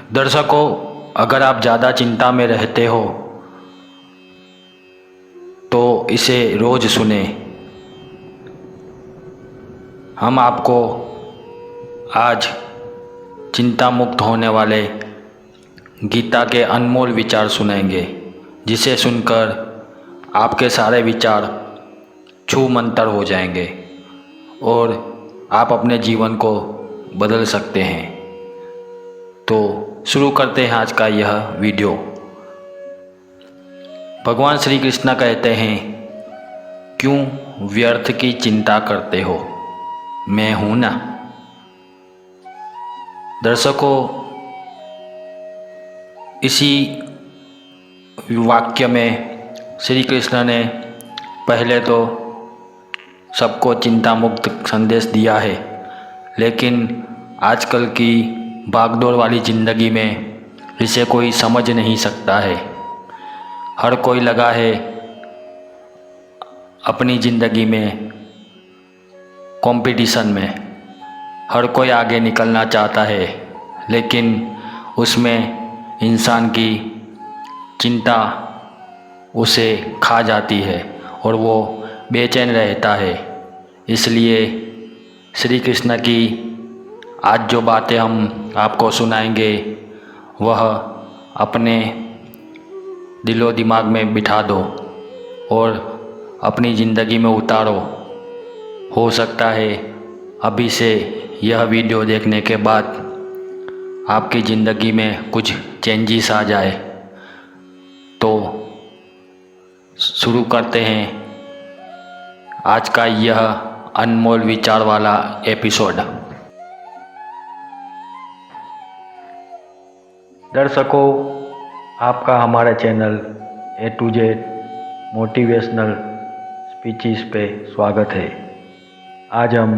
दर्शकों, अगर आप ज़्यादा चिंता में रहते हो तो इसे रोज़ सुने। हम आपको आज चिंता मुक्त होने वाले गीता के अनमोल विचार सुनाएंगे, जिसे सुनकर आपके सारे विचार छू मंतर हो जाएंगे और आप अपने जीवन को बदल सकते हैं। तो शुरू करते हैं आज का यह वीडियो। भगवान श्री कृष्ण कहते हैं, क्यों व्यर्थ की चिंता करते हो, मैं हूँ ना। दर्शकों, इसी वाक्य में श्री कृष्ण ने पहले तो सबको चिंता मुक्त संदेश दिया है, लेकिन आजकल की भागदौड़ वाली ज़िंदगी में इसे कोई समझ नहीं सकता है। हर कोई लगा है अपनी ज़िंदगी में कंपटीशन में, हर कोई आगे निकलना चाहता है, लेकिन उसमें इंसान की चिंता उसे खा जाती है और वो बेचैन रहता है। इसलिए श्री कृष्ण की आज जो बातें हम आपको सुनाएंगे वह अपने दिलो दिमाग में बिठा दो और अपनी ज़िंदगी में उतारो। हो सकता है अभी से यह वीडियो देखने के बाद आपकी ज़िंदगी में कुछ चेंजेस आ जाए। तो शुरू करते हैं आज का यह अनमोल विचार वाला एपिसोड। दर्शकों, आपका हमारे channel A to Z motivational speeches पे स्वागत है। आज हम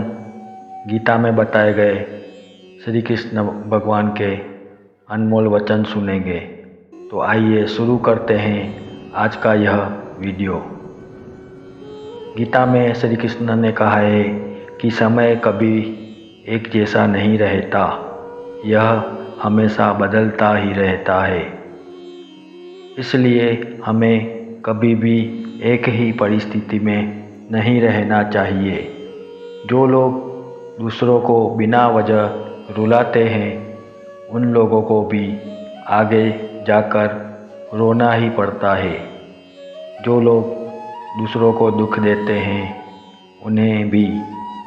गीता में बताए गए श्री कृष्ण भगवान के अनमोल वचन सुनेंगे। तो आइए शुरू करते हैं आज का यह वीडियो। गीता में श्री कृष्ण ने कहा है कि समय कभी एक जैसा नहीं रहता, यह हमेशा बदलता ही रहता है। इसलिए हमें कभी भी एक ही परिस्थिति में नहीं रहना चाहिए। जो लोग दूसरों को बिना वजह रुलाते हैं, उन लोगों को भी आगे जाकर रोना ही पड़ता है। जो लोग दूसरों को दुख देते हैं, उन्हें भी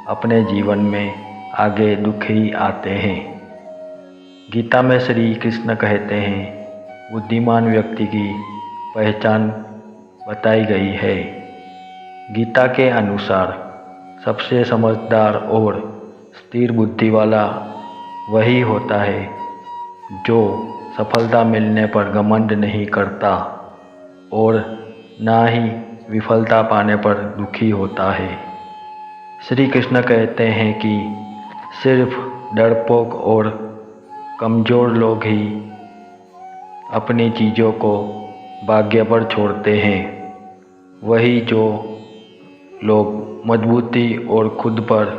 अपने जीवन में आगे दुख ही आते हैं। गीता में श्री कृष्ण कहते हैं, बुद्धिमान व्यक्ति की पहचान बताई गई है। गीता के अनुसार सबसे समझदार और स्थिर बुद्धि वाला वही होता है जो सफलता मिलने पर घमंड नहीं करता और ना ही विफलता पाने पर दुखी होता है। श्री कृष्ण कहते हैं कि सिर्फ डरपोक और कमज़ोर लोग ही अपनी चीज़ों को भाग्य पर छोड़ते हैं। वही जो लोग मजबूती और खुद पर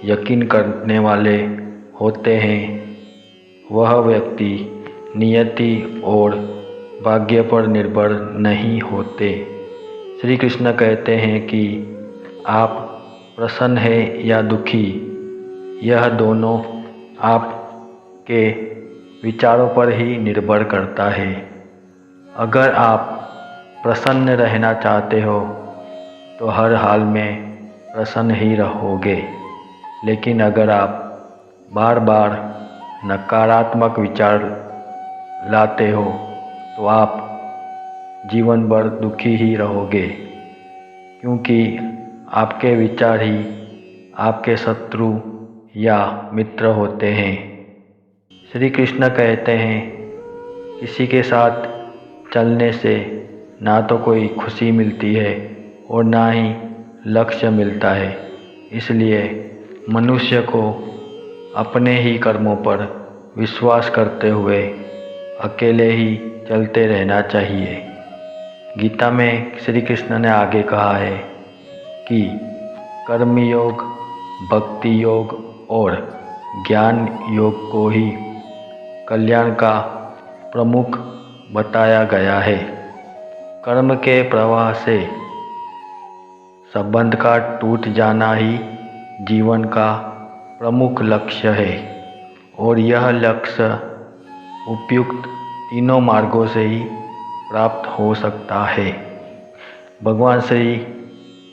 यकीन करने वाले होते हैं, वह व्यक्ति नियति और भाग्य पर निर्भर नहीं होते। श्री कृष्ण कहते हैं कि आप प्रसन्न हैं या दुखी, यह दोनों आपके विचारों पर ही निर्भर करता है। अगर आप प्रसन्न रहना चाहते हो तो हर हाल में प्रसन्न ही रहोगे, लेकिन अगर आप बार बार नकारात्मक विचार लाते हो तो आप जीवन भर दुखी ही रहोगे, क्योंकि आपके विचार ही आपके शत्रु या मित्र होते हैं। श्री कृष्ण कहते हैं, किसी के साथ चलने से ना तो कोई खुशी मिलती है और ना ही लक्ष्य मिलता है। इसलिए मनुष्य को अपने ही कर्मों पर विश्वास करते हुए अकेले ही चलते रहना चाहिए। गीता में श्री कृष्ण ने आगे कहा है कि कर्म योग, भक्ति योग और ज्ञान योग को ही कल्याण का प्रमुख बताया गया है। कर्म के प्रवाह से संबंध का टूट जाना ही जीवन का प्रमुख लक्ष्य है और यह लक्ष्य उपयुक्त तीनों मार्गों से ही प्राप्त हो सकता है। भगवान श्री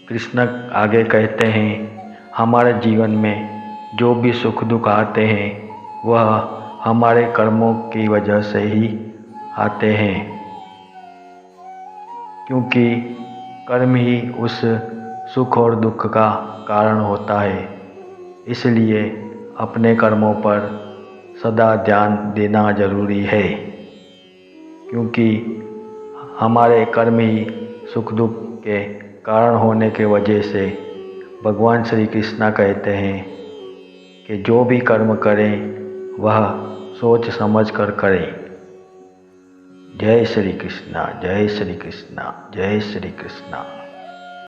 कृष्ण आगे कहते हैं, हमारे जीवन में जो भी सुख दुख आते हैं वह हमारे कर्मों की वजह से ही आते हैं, क्योंकि कर्म ही उस सुख और दुख का कारण होता है। इसलिए अपने कर्मों पर सदा ध्यान देना जरूरी है, क्योंकि हमारे कर्म ही सुख दुख के कारण होने के वजह से भगवान श्री कृष्ण कहते हैं कि जो भी कर्म करें वह सोच समझ कर करें। जय श्री कृष्ण, जय श्री कृष्ण, जय श्री कृष्ण।